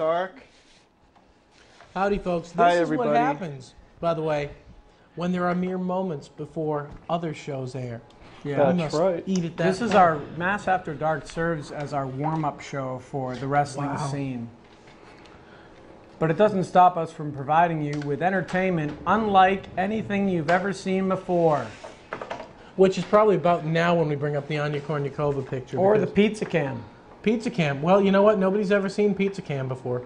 Stark. Howdy, folks. Hi, This is everybody. what happens, by the way, when there are mere moments before other shows air. Yeah, We That's must right. Eat it that this is way. our Mass After Dark serves as our warm-up show for the wrestling Wow. scene. But it doesn't stop us from providing you with entertainment unlike anything you've ever seen before. Which is probably about now when we bring up the Anya Kournikova picture. Or the because Pizza Cam. Pizza Cam. Well, you know what? Nobody's ever seen Pizza Cam before.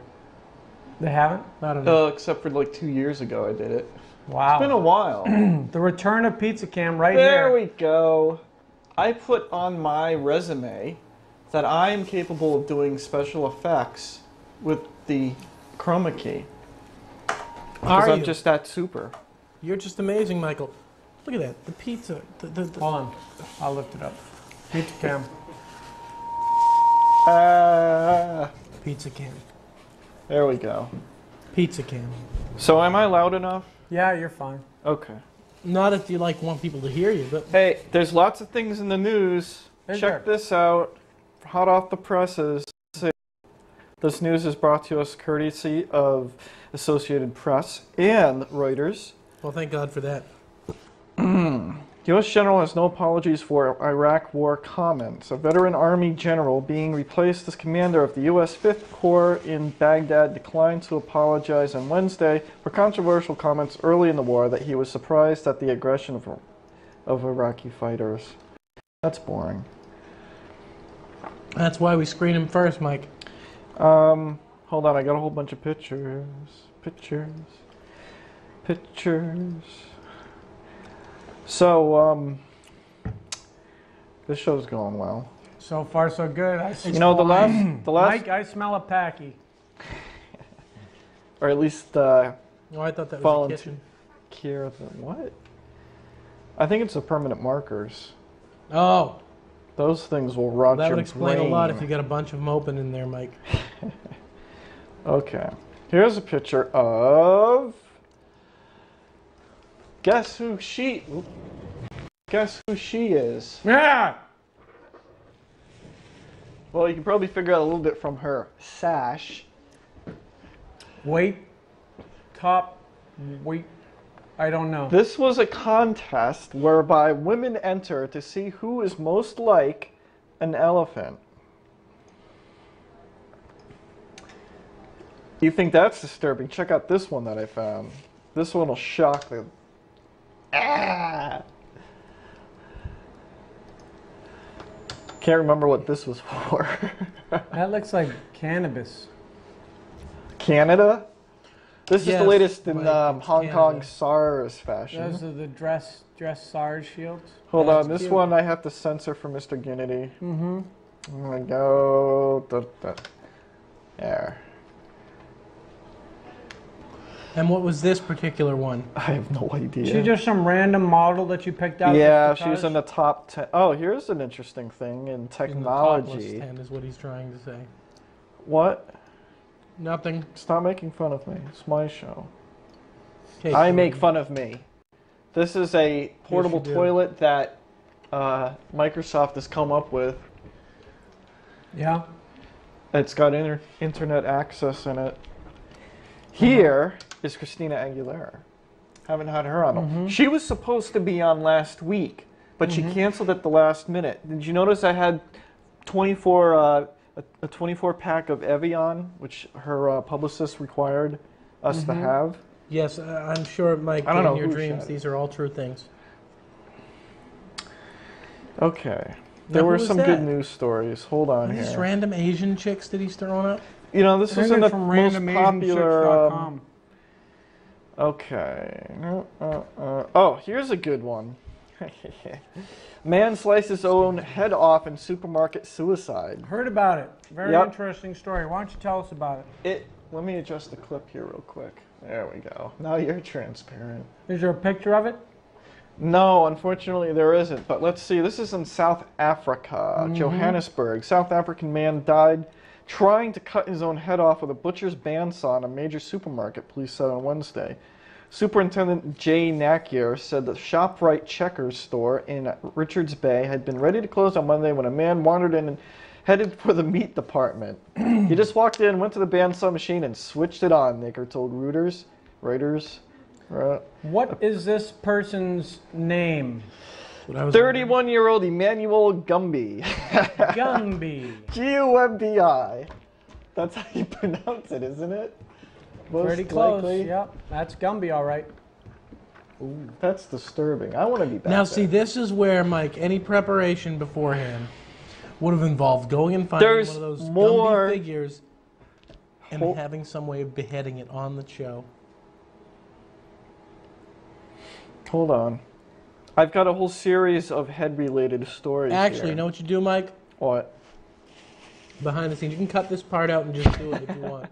They haven't? I don't know. Except for like 2 years ago I did it. Wow. It's been a while. The return of Pizza Cam right There here. we go. I put on my resume that I am capable of doing special effects with the chroma key. Because Are I'm you? just that super. You're just amazing, Michael. Look at that. The pizza. Hold on. I'll lift it up. Pizza Cam. Pizza Cam. There we go. Pizza Cam. So am I loud enough? Yeah, you're fine. Okay. Not if you want people to hear you, but Hey, there's lots of things in the news. Is Check there? this out. Hot off the presses. This news is brought to us courtesy of Associated Press and Reuters. well, thank God for that. U.S. general has no apologies for Iraq war comments. A veteran Army general being replaced as commander of the U.S. 5th Corps in Baghdad declined to apologize on Wednesday for controversial comments early in the war that he was surprised at the aggression of Iraqi fighters. That's boring. That's why we screen him first, Mike. Hold on, I got a whole bunch of pictures. So, this show's going well. So far, so good. I see You know, the last, Mike, I smell a packy. or at least, Oh, I thought that was Fall the into- kitchen. Care of the what? I think it's the permanent markers. Oh, Those things will rot that your would explain brain. a lot if you got a bunch of them open in there, Mike. Okay. Here's a picture of. Guess who she is? Yeah! Well, you can probably figure out a little bit from her sash. Weight. Top. Weight. I don't know. This was a contest whereby women enter to see who is most like an elephant. You think that's disturbing? Check out this one that I found. This one will shock the. Ah! Can't remember what this was for. That looks like cannabis. Canada? This is Yes, the latest in Mike, it's Hong Kong Canada. SARS fashion. Those are the dress SARS shields. Hold That's on, this cute. one I have to censor for Mr. Ginnity. Mm-hmm. I'm gonna go. There. And what was this particular one? I have no idea. She just some random model that you picked out? yeah, of the she was in the top 10. Oh, here's an interesting thing in In the technology. topless 10 is what he's trying to say. What? Nothing. Stop making fun of me. It's my show. Okay, I Jordan. make fun of me. This is a portable you do. toilet that Microsoft has come up with. Yeah. It's got internet access in it. Here is Christina Aguilera. Haven't had her on. She was supposed to be on last week, but she canceled at the last minute. Did you notice I had 24 a 24 pack of Evian, which her publicist required us to have? Yes, I'm sure, Mike, I don't in know your who dreams, shot it. these are all true things. Okay. Now, There who were was some that? good news stories. Hold on Are these here. random Asian chicks that he's throwing up? You know, this was in the from most popular. randomasianchicks.com. Okay. Oh, here's a good one. Man sliced his own head off in supermarket suicide. Heard about it. Very Yep. interesting story. Why don't you tell us about it? Let me adjust the clip here real quick. There we go. Now you're transparent. Is there a picture of it? No, unfortunately there isn't. But let's see. This is in South Africa, Johannesburg. South African man died trying to cut his own head off with a butcher's bandsaw in a major supermarket, police said on Wednesday. Superintendent Jay Nakier said the ShopRite Checkers store in Richards Bay had been ready to close on Monday when a man wandered in headed for the meat department. He just walked in, went to the bandsaw machine, and switched it on, Naker told Reuters. What is this person's name? 31-year-old Emmanuel Gumby. Gumby. Gumbi. That's how you pronounce it, isn't it? Most Pretty close. likely. Yep, that's Gumby, all right. Ooh, that's disturbing. I want to be back Now, there. see, this is where, Mike, any preparation beforehand would have involved going and finding There's one of those more- Gumby figures and Hol- having some way of beheading it on the show. Hold on. I've got a whole series of head-related stories Actually, here. you know what you do, Mike? What? Behind the scenes, you can cut this part out and just do it if you want.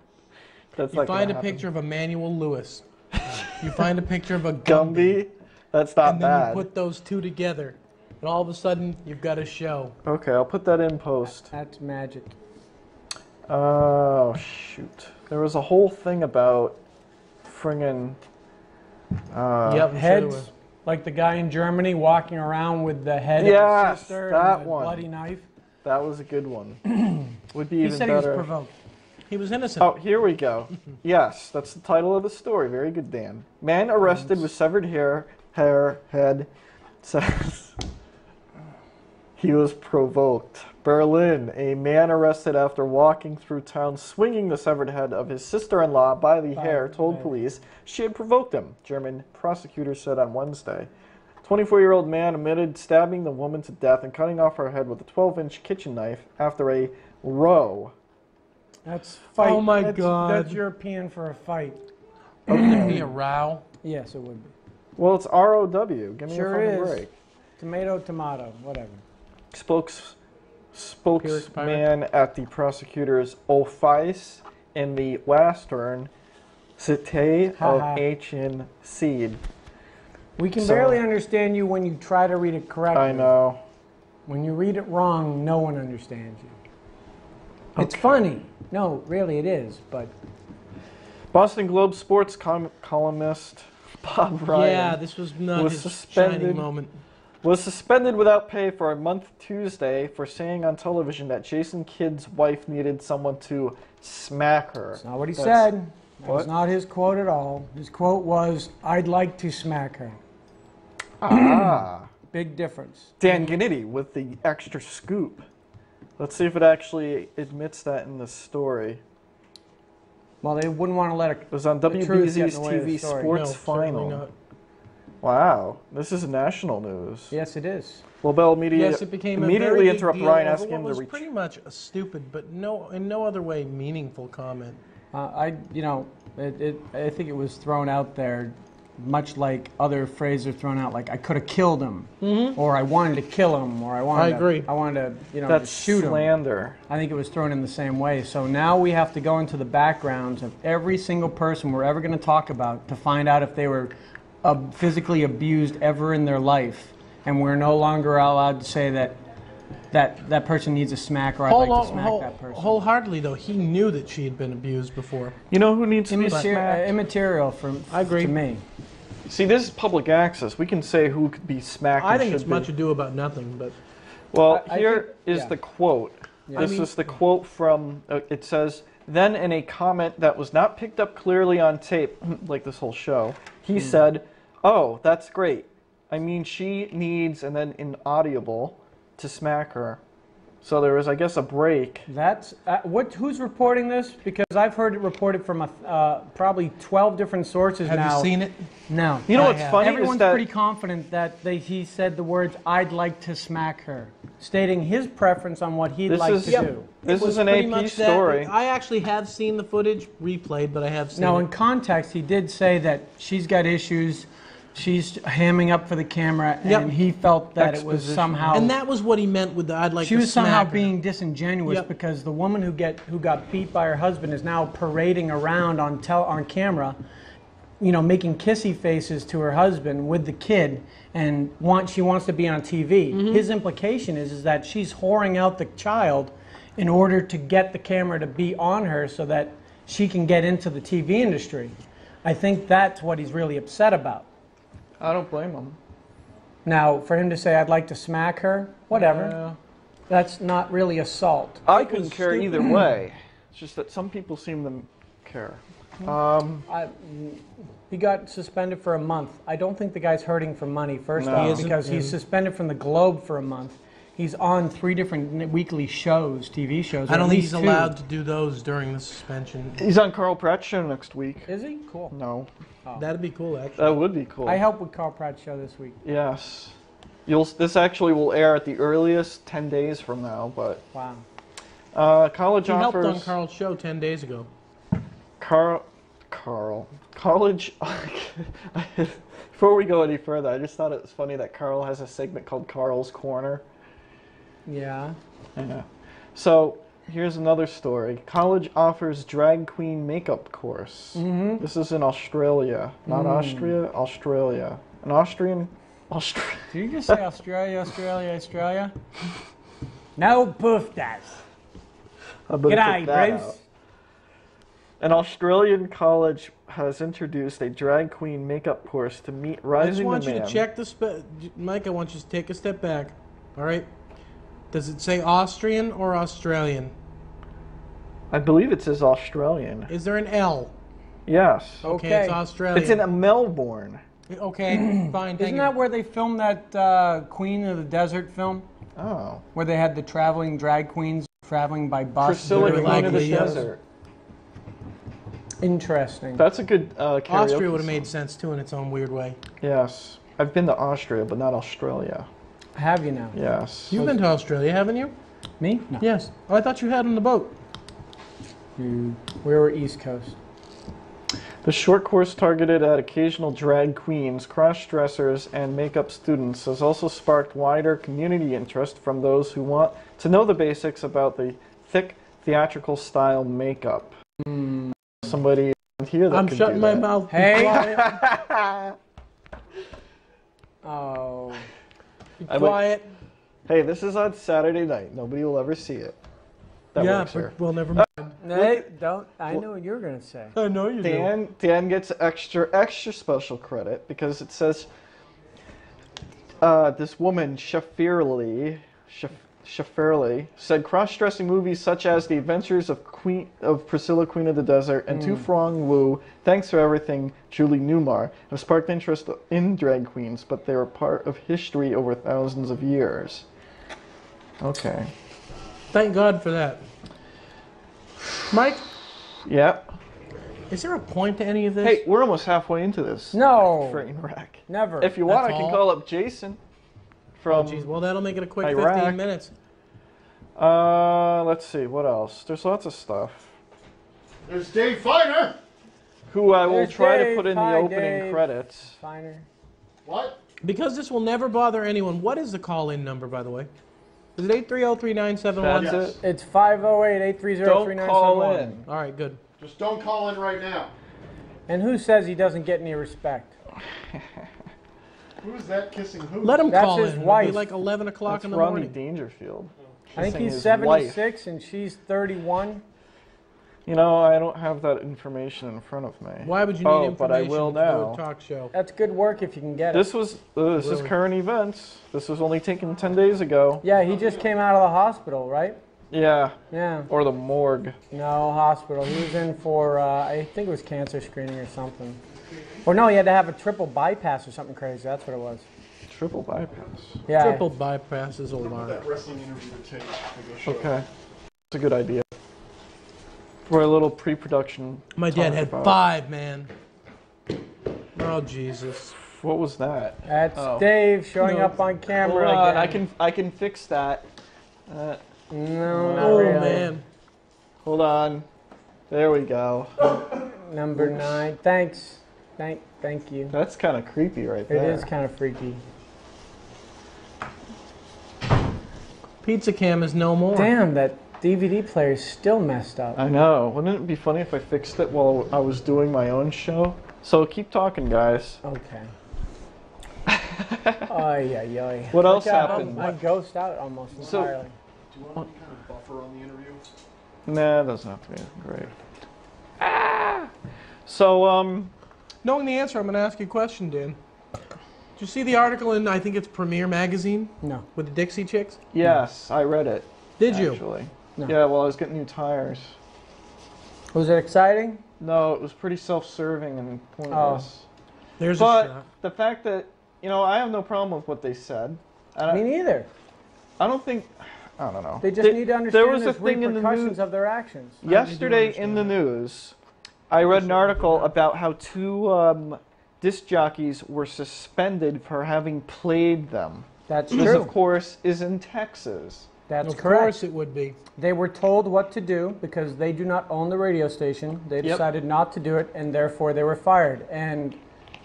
That's You not find gonna a happen. picture of Emmanuel Lewis. You find a picture of a Gumby. Gumby. That's not And then bad. you put those two together. And all of a sudden, you've got a show. Okay, I'll put that in post. That's magic. Oh, shoot. There was a whole thing about friggin'... Yep, I'm sure there Heads, was. like the guy in Germany walking around with the head of Yes, his sister that and the one. bloody knife. That was a good one. Would be He even said he was better. provoked. He was innocent. Oh, here we go. Yes, that's the title of the story. Very good, Dan. Man arrested with severed head says he was provoked. Berlin, a man arrested after walking through town swinging the severed head of his sister-in-law by the hair told police she had provoked him, German prosecutors said on Wednesday. 24-year-old man admitted stabbing the woman to death and cutting off her head with a 12-inch kitchen knife after a row. That's fight. Oh my That's- God. That's European for a fight. Wouldn't it be a row? Yes, it would be. Well, it's ROW. Give me Sure a fucking is. break. Tomato, tomato, whatever. Spokesman at the prosecutor's office in the Western City of Haha. Aachen Seed. We can So- barely understand you when you try to read it correctly. I know. When you read it wrong, no one understands you. It's funny. No, really it is, but Boston Globe sports columnist Bob Ryan Yeah, this was not was his suspended. shining moment. was suspended without pay for a month Tuesday for saying on television that Jason Kidd's wife needed someone to smack her. that's not what he That's- said. That What? was not his quote at all. His quote was, "I'd like to smack her." Ah. Big difference. Dan Gannitti with the extra scoop. Let's see if it actually admits that in the story. Well, they wouldn't want to let It was on the truth get WBZ's in the way of the TV story. Sports No, certainly Final. not. Wow, this is national news. Yes, it is. Lobel Media Yes, it became immediately a very big interrupt deal Ryan, over asking what him was to reach. pretty much a stupid, but in no other way meaningful comment. I think it was thrown out there, much like other phrases are thrown out, like "I could have killed him," or "I wanted to kill him," or "I wanted." I agree. To, I wanted to, That's to shoot him. slander. I think it was thrown in the same way. So now we have to go into the backgrounds of every single person we're ever going to talk about to find out if they were physically abused ever in their life, and we're no longer allowed to say that person needs a smack or I'd like to smack that person. Wholeheartedly, though, he knew that she had been abused before. You know who needs to be Immaterial, smacked? immaterial I agree. to me. See, this is public access. We can say who could be smacked. I and think it's should much be. ado about nothing, but Well, I here think- is yeah. the quote. Yeah. This I mean- is the quote from. It says, "Then in a comment that was not picked up clearly on tape, like this whole show, he said, 'Oh, that's great. I mean, she needs,' and then inaudible, to smack her." So there was, I guess, a break. That's who's reporting this? Because I've heard it reported from probably 12 different sources have now. you seen it? No. You know I what's have. funny Everyone's is that pretty confident that he said the words "I'd like to smack her," stating his preference on what he'd This like is- to Yep. do. this It was is an pretty AP much that. story. I actually have seen the footage replayed, but I have seen Now, in it. context, he did say that she's got issues. She's hamming up for the camera, Yep. and he felt that it was Exposition. somehow. And that was what he meant with the "I'd like she to was smack somehow her." being disingenuous Yep. because the woman who got beat by her husband is now parading around on camera, making kissy faces to her husband with the kid, and she wants to be on TV. Mm-hmm. His implication is that she's whoring out the child in order to get the camera to be on her so that she can get into the TV industry. I think that's what he's really upset about. I don't blame him. Now, for him to say, "I'd like to smack her," whatever. That's not really assault. I couldn't care either way. It's just that some people seem to care. He got suspended for a month. I don't think the guy's hurting for money, first No. off, because he's suspended from the Globe for a month. He's on 3 different weekly shows, TV shows. I or don't at think least he's 2. allowed to do those during the suspension. He's on Carl Pratt's show next week. Is he? Cool. No, That'd be cool, actually. that would be cool. I helped with Carl Pratt's show this week. Yes. This actually will air at the earliest 10 days from now, but Wow. college He helped offers. on Carl's show 10 days ago. College. Before we go any further, I just thought it was funny that Carl has a segment called Carl's Corner. Yeah. Yeah. So here's another story. College offers drag queen makeup course. Mm-hmm. This is in Australia, not Austria. Australia. An Austrian. Australia. Did you just say Australia, Australia, Australia? No poof das. G'day, Bruce. An Australian college has introduced a drag queen makeup course to meet I rising just want you demand. to check the Mike, I want you to take a step back. All right? Does it say Austrian or Australian? I believe it says Australian. Is there an L? Yes. Okay, it's Australian. It's in Melbourne. Okay, fine. Isn't that where they filmed that Queen of the Desert film? Oh. Where they had the traveling drag queens traveling by bus? Priscilla very Queen of the likely, yes. Desert. Interesting. That's a good karaoke Austria would have song. made sense too in its own weird way. Yes. I've been to Austria, but not Australia. Have you now? Yes. You've been to Australia, haven't you? Me? No. Yes. Oh, I thought you had on the boat. We were East Coast. The short course targeted at occasional drag queens, cross-dressers, and makeup students has also sparked wider community interest from those who want to know the basics about the thick theatrical style makeup. Somebody here that I'm could shutting do my that. mouth. Be Hey. quiet. Oh. Be I would- quiet. Hey, this is on Saturday night. Nobody will ever see it. That Yeah, works here. but, well, never mind. Hey, don't. I know what you were going to say. I know you do. Dan gets extra special credit because it says this woman Shafirli said cross-dressing movies such as The Adventures of Priscilla Queen of the Desert and Tu Frong Wu, Thanks for Everything, Julie Newmar, have sparked interest in drag queens, but they are part of history over thousands of years. Okay. Thank God for that. Mike, Yep. is there a point to any of this? Hey, we're almost halfway into this No. train wreck. Never. If you want, That's I can all? call up Jason Oh, from. jeez. Well, that'll make it a quick Iraq. 15 minutes. Let's see, what else? There's lots of stuff. There's Dave Finer. Who I will There's try to Dave. put in the Hi, opening Dave. credits. Finer. What? Because this will never bother anyone. What is the call-in number, by the way? Is it 830-3971? That's Yes. it. It's 508-830-3971. Don't call in. All right, good. Just don't call in right now. And who says he doesn't get any respect? Who is that kissing who? Let him That's call his in. It'll wife. be like 11 o'clock That's in the Rodney morning. Dangerfield. I think Kissing he's his 76 and she's 31. You know, I don't have that information in front of me. Why would you need Oh, information but I will to now. do a talk show? That's good work if you can get it. This is Really? current events. This was only taken 10 days ago. Yeah, he just came out of the hospital, right? Yeah, Yeah. or the morgue. No, hospital. He was in for, I think it was cancer screening or something. Or no, he had to have a triple bypass or something crazy. That's what it was. Triple bypass. Yeah. Triple bypass is old That art. wrestling interview to take for the show. Okay, that's a good idea. For a little pre-production. My dad talk had about- 5, man. Oh, Jesus. What was that? That's Oh. Dave showing No. up on camera Hold on, again. I can fix that. No, not Oh, really. man. Hold on. There we go. Number 9. Thanks. Thank you. That's kind of creepy right It there. is kind of freaky. Pizza Cam is no more. Damn, that DVD player is still messed up. I know. Wouldn't it be funny if I fixed it while I was doing my own show? So keep talking, guys. Okay. Ay, ay, ay. What else Look out, happened? I ghost out almost So- entirely. Do you want any kind of buffer on the interview? Nah, it doesn't have to be. Great. So, Knowing the answer, I'm going to ask you a question, Dan. Did you see the article in, I think it's Premiere Magazine, No. with the Dixie Chicks? Yes, I read it. Did you? Actually. No. Yeah, well, I was getting new tires. Was it exciting? No, it was pretty self-serving and pointless. There's a But shot. the fact that, I have no problem with what they said. And Me neither. I don't think, I don't know. They just need to understand there was a there's thing in the repercussions news of their actions. yesterday in the news. I read an article about how two disc jockeys were suspended for having played them. That's This, true. of course, is in Texas. That's Of correct. course it would be. They were told what to do because they do not own the radio station. They Yep. decided not to do it, and therefore they were fired. And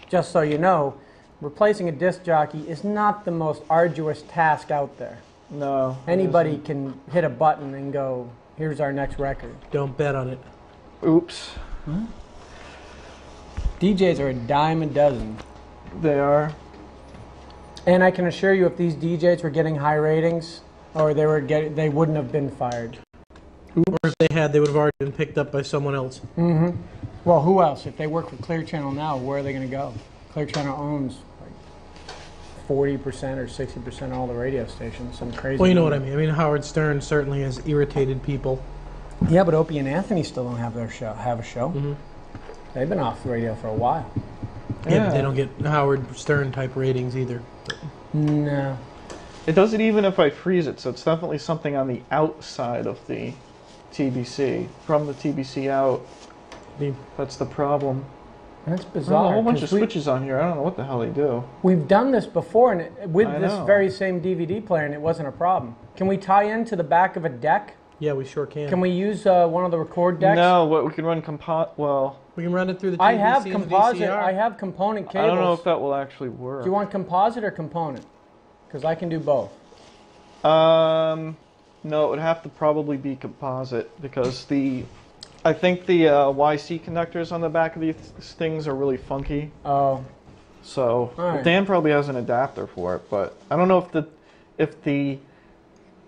just so you know, replacing a disc jockey is not the most arduous task out there. No. it Anybody isn't. can hit a button and go, here's our next record. Don't bet on it. Oops. DJs are a dime a dozen. They are. And I can assure you, if these DJs were getting high ratings, or they wouldn't have been fired. Or if they had, they would have already been picked up by someone else. Mm-hmm. Well, who else? If they work for Clear Channel now, where are they going to go? Clear Channel owns like 40% or 60% of all the radio stations. Some crazy. Well, you know what number. I mean. I mean, Howard Stern certainly has irritated people. Yeah, but Opie and Anthony still don't have a show. Mm-hmm. They've been off the radio for a while. Yeah, but they don't get Howard Stern type ratings either. No. It does it even if I freeze it, so it's definitely something on the outside of the TBC. From the TBC out, that's the problem. That's There's a bizarre. whole bunch of 'cause switches on here. I don't know what the hell they do. We've done this before, and with I this know. very same DVD player, and it wasn't a problem. Can we tie into the back of a deck? Yeah, we sure can. Can we use one of the record decks? No, what we can run well, We can run it through the TVC I have and the composite. VCR. I have component cables. I don't know if that will actually work. Do you want composite or component? Because I can do both. No, it would have to probably be composite because I think the YC connectors on the back of these things are really funky. Oh, So All right. Dan probably has an adapter for it, but I don't know if the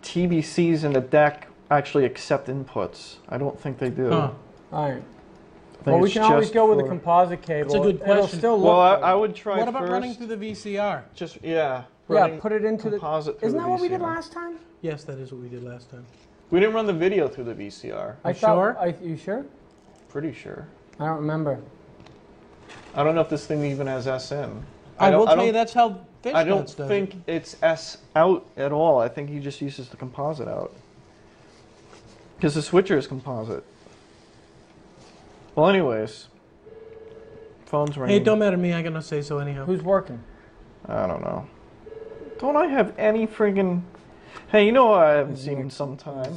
TBCs in the deck actually accept inputs. I don't think they do. Huh. all right. I think Well, we it's can always just go with a for- composite cable. That's a good It'll question. still look Well, good. I would try What about first. running through the VCR? Just Yeah, running put it into the. composite through Isn't the that what we did VCR. last time? Yes, that is what we did last time. We didn't run the video through the VCR. I You thought. sure? You sure? Pretty sure. I don't remember. I don't know if this thing even has S in. I will tell you don't- that's how Fish I don't Nuts does think it. it's S out at all. I think he just uses the composite out. Because the switcher is composite. Well, anyways. Phone's ringing. Hey, it don't matter to me. I got no say so anyhow. Who's working? I don't know. Don't I have any friggin'... Hey, you know what I haven't seen in some time?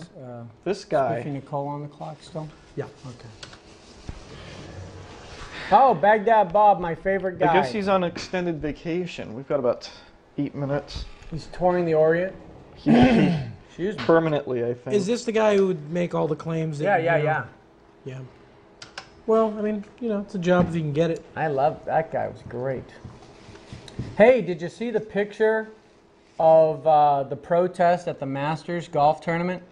This Spiffy guy. Nicole on the clock still? Yeah. Okay. Oh, Baghdad Bob, my favorite guy. I guess he's on extended vacation. We've got about 8 minutes. He's touring the Orient. Excuse me. Permanently, I think. Is this the guy who would make all the claims? Yeah, That, yeah, you know- yeah. Yeah. Well, I mean, it's a job if you can get it. I love that guy. Was great. Hey, did you see the picture of the protest at the Masters golf tournament?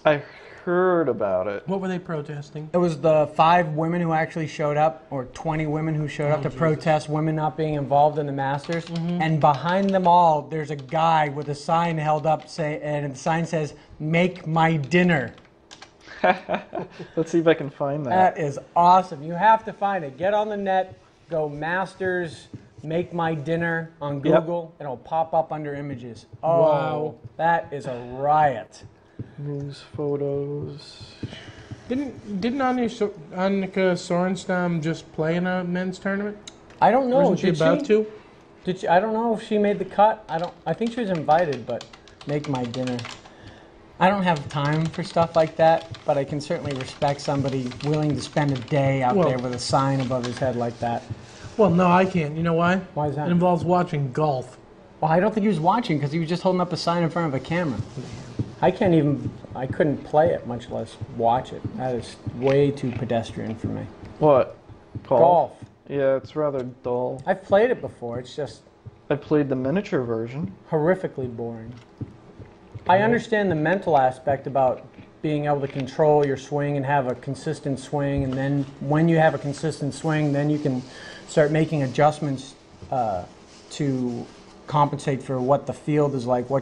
I heard about it. What were they protesting? It was the 5 women who actually showed up, or 20 women who showed up to protest women not being involved in the Masters. And behind them all, there's a guy with a sign held up, and the sign says, "Make my dinner." Let's see if I can find that. That is awesome. You have to find it. Get on the net, go Masters, Make My Dinner on Google, and it'll pop up under images. Oh, Wow. that is a riot. News photos. Didn't Annika Sorenstam just play in a men's tournament? I don't know. Wasn't she Did about to? Did she? I don't know if she made the cut. I think she was invited, but Make My Dinner. I don't have time for stuff like that, but I can certainly respect somebody willing to spend a day out Well- there with a sign above his head like that. Well, no, I can't. You know why? Why is that? It involves watching golf. Well, I don't think he was watching because he was just holding up a sign in front of a camera. I couldn't play it, much less watch it. That is way too pedestrian for me. What? Golf. Yeah, it's rather dull. I've played it before. It's just I played the miniature version. horrifically boring. I understand the mental aspect about being able to control your swing and have a consistent swing, and then when you have a consistent swing, then you can start making adjustments to compensate for what the field is like, how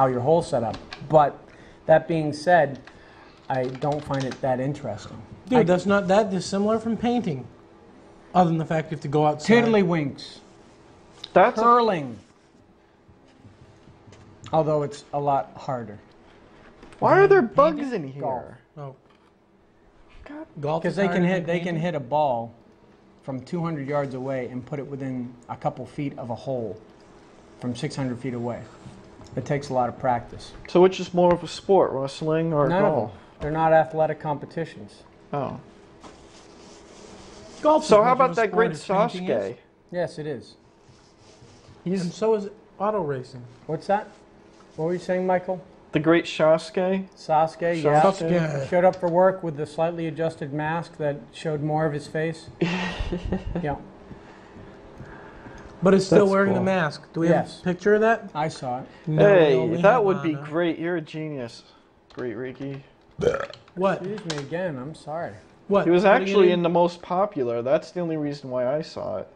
your hole's set up. But that being said, I don't find it that interesting. Dude, that's not that dissimilar from painting. Other than the fact you have to go outside. Tiddlywinks. That's Curling. Although it's a lot harder. why are there bugs in here? Golf. Oh. God. Golf Because is they harder can than hit painting? hit a ball from 200 yards away and put it within a couple feet of a hole from 600 feet away. It takes a lot of practice. So which is more of a sport, wrestling or None of golf? them. They're not athletic competitions. Oh. Golf. So how about that great Sasuke? Yes, it is. And He's so is auto racing. What's that? What were you saying, Michael? the great Sasuke. Sasuke, yeah. Sasuke. Showed up for work with the slightly adjusted mask that showed more of his face. Yeah, But it's still That's wearing the cool. mask. Do we Yes. have a picture of that? I saw it. No, we Hey, only that have would be on, great. You're a genius. Great Ricky. What? Excuse me again, I'm sorry. What? He was Putting it actually in the most popular. That's the only reason why I saw it.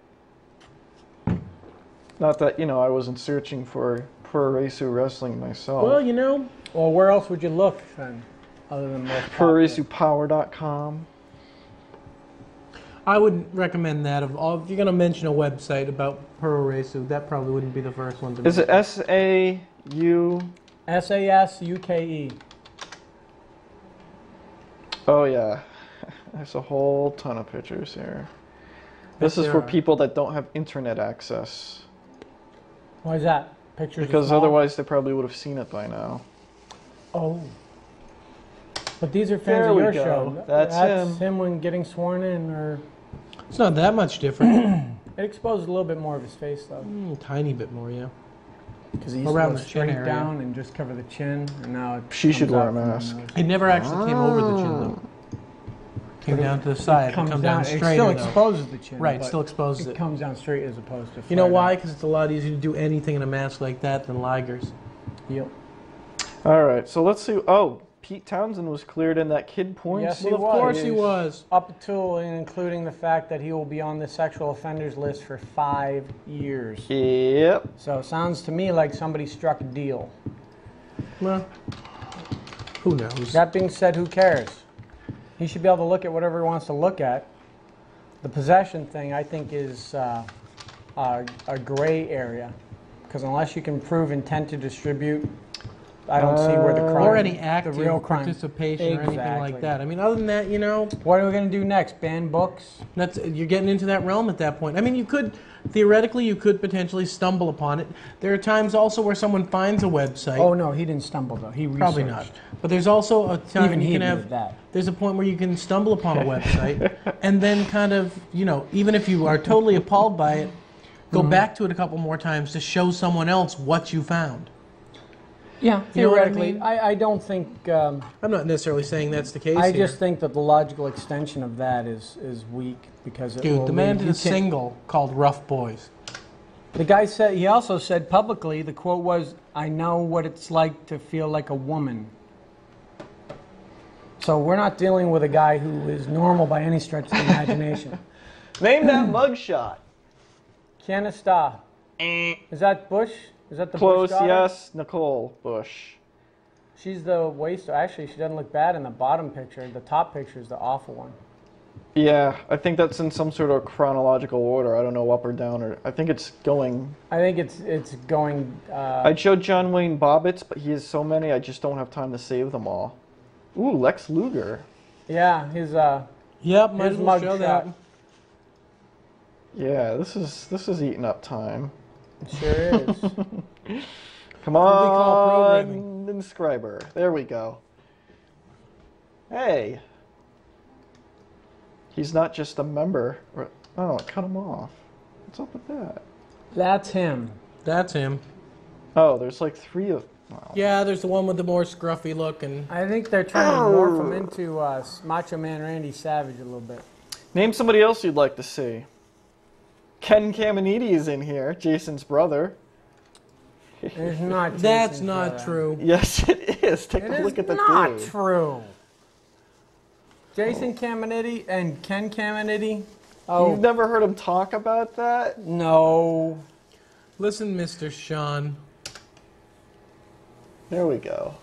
Not that, I wasn't searching for Puroresu wrestling myself. Well, you know, Well, where else would you look then, other than most popular? PuroresuPower.com. I wouldn't recommend that. Of all, if you're going to mention a website about Puroresu, that probably wouldn't be the first one to. Is it SAU? SASUKE. Oh, yeah. There's a whole ton of pictures here. This is there for are. people that don't have internet access. Why is that? Pictures. are Because small? otherwise they probably would have seen it by now. Oh. But these are fans There of we your go. show. That's him. him when getting sworn in, or It's not that much different. it exposes a little bit more of his face though, Tiny bit more, yeah. because he used Around to go the chin straight area. down and just cover the chin, and now it She should comes wear out a from the mask. nose. It never actually came over the chin though. Came down to the side. It Comes come down it straight. still though. exposes the chin. Right, but still exposes it it. comes down straight as opposed to. You know flat why? out. Because it's a lot easier to do anything in a mask like that than Liger's. Yep. All right, so let's see. Oh, Pete Townsend was cleared in that kid porn. Yes, he Well, of was. course he was. Up to and including the fact that he will be on the sexual offenders list for 5 years. Yep. So it sounds to me like somebody struck a deal. Well, who knows? That being said, who cares? He should be able to look at whatever he wants to look at. The possession thing, I think, is a gray area. Because unless you can prove intent to distribute, I don't see where the crime, Or any the active real crime. participation or anything Exactly. like that. I mean, other than that, What are we going to do next? Ban books? you're getting into that realm at that point. I mean, theoretically, you could potentially stumble upon it. There are times also where someone finds a website. Oh no, he didn't stumble though. He researched. Probably not. But there's also a time Even you he can admitted have. that. There's a point where you can stumble upon a website, and then kind of, even if you are totally appalled by it, go back to it a couple more times to show someone else what you found. Yeah, You know what I theoretically, mean? I don't think. I'm not necessarily saying that's the case I here. just think that the logical extension of that is weak because it will Dude, the man leave- did you a can't- single called Rough Boys. The guy said, he also said publicly, the quote was, "I know what it's like to feel like a woman." So we're not dealing with a guy who is normal by any stretch of the imagination. Name that mugshot. Kianista. Is that Bush? Is that the Close, Bush daughter? yes. Nicole Bush. She's the waist. Actually, she doesn't look bad in the bottom picture. The top picture is the awful one. Yeah, I think that's in some sort of chronological order. I don't know up or down, or I think it's going. I think it's going. I'd show John Wayne Bobbitt's, but he has so many, I just don't have time to save them all. Ooh, Lex Luger. Yeah, his Yep, might his as well mug show shot. that. Yeah, this is eating up time. It sure is. Come What do we call on, programming? inscriber. There we go. Hey. He's not just a member. Oh, it cut him off. What's up with that? That's him. That's him. Oh, there's like 3 of. Wow. Yeah, there's the one with the more scruffy look, and I think they're trying to morph him into Macho Man Randy Savage a little bit. Name somebody else you'd like to see. Ken Caminiti is in here, Jason's brother. It's not. that's Jason's not brother. true. Yes, it is. Take It a is look at the not dude. true. Jason Caminiti and Ken Caminiti. You've Oh never heard him talk about that? no. Listen, Mr. Sean. There we go.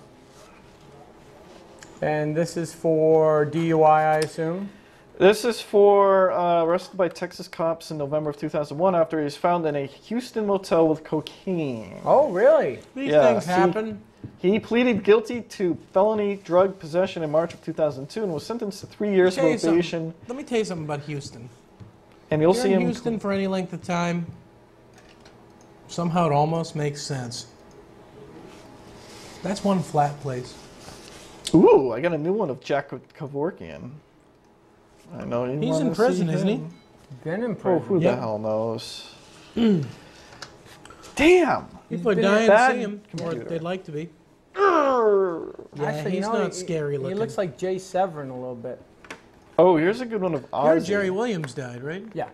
And this is for DUI, I assume? This is for arrested by Texas cops in November of 2001 after he was found in a Houston motel with cocaine. Oh, really? These Yeah, things see- happen. He pleaded guilty to felony drug possession in March of 2002 and was sentenced to 3 years Tell you probation. something. Let me tell you something about Houston. And you'll If see you're in him. Houston for any length of time, somehow it almost makes sense. That's one flat place. Ooh, I got a new one of Jack Kevorkian. I know you He's wanna in prison, see isn't he? him. Been in Oh, prison. who Yep. the hell knows? Damn! People are been dying to bad see him, or computer. they'd like to be. Urgh. Yeah, Actually, he's you know, not scary he looking. looks like Jay Severin a little bit. Oh, here's a good one of You heard Ozzy. Jerry Williams died, right? Yeah.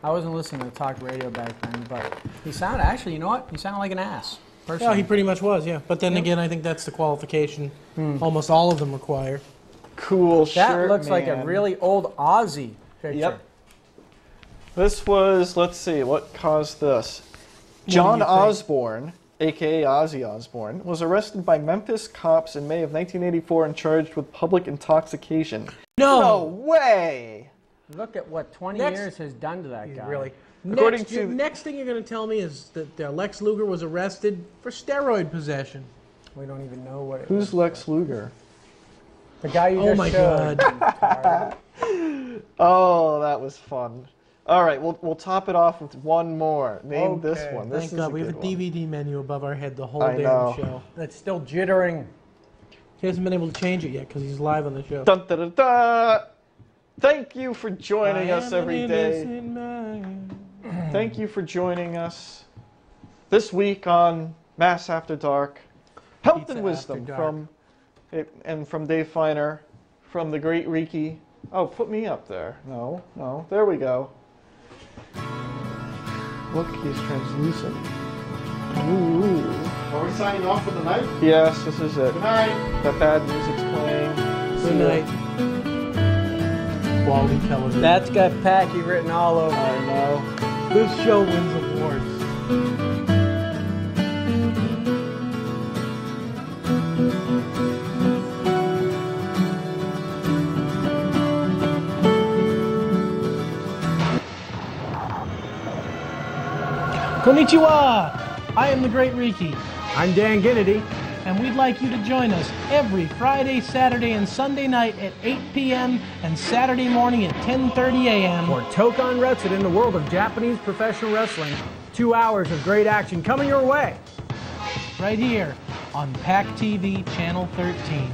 I wasn't listening to talk radio back then, but he sounded, actually, you know what? He sounded like an ass. Yeah, Personally. he pretty much was, yeah. But then again, I think that's the qualification almost all of them require. Cool that shirt, looks like a man. really old Ozzy picture. Yep. This was, let's see, what caused this? do John you think? Osborne, a.k.a. Ozzy Osbourne, was arrested by Memphis cops in May of 1984 and charged with public intoxication. No! No way! Look at what 20 Next- years has done to that guy. Really? According Next, to- next thing you're going to tell me is that Lex Luger was arrested for steroid possession. We don't even know what it Who's was. Lex Luger? The guy you Oh just my showed. God. Oh, that was fun. All right, we'll top it off with one more. Name this Okay. one. This Thank is God we have a good one. DVD menu above our head the whole I damn know. show. That's still jittering. He hasn't been able to change it yet because he's live on the show. Dun, dun, dun, dun. Thank you for joining us every day. Thank you for joining us this week on Mass After Dark. Health Pizza and Wisdom After Dark. from Dave Feiner, from the Great Riki. Oh, put me up there. No, there we go. Look, he's translucent. Ooh. Are we signing off for the night? Yes, this is it. Good night. The bad music's playing. Good night. Quality television. That's got Packy written all over I it. know. This show wins awards. Konnichiwa! I am the Great Riki, I'm Dan Ginnity. and we'd like you to join us every Friday, Saturday, and Sunday night at 8 p.m. and Saturday morning at 10:30 a.m. For Tokan Retsu in the world of Japanese professional wrestling. 2 hours of great action coming your way. right here on PAC TV Channel 13.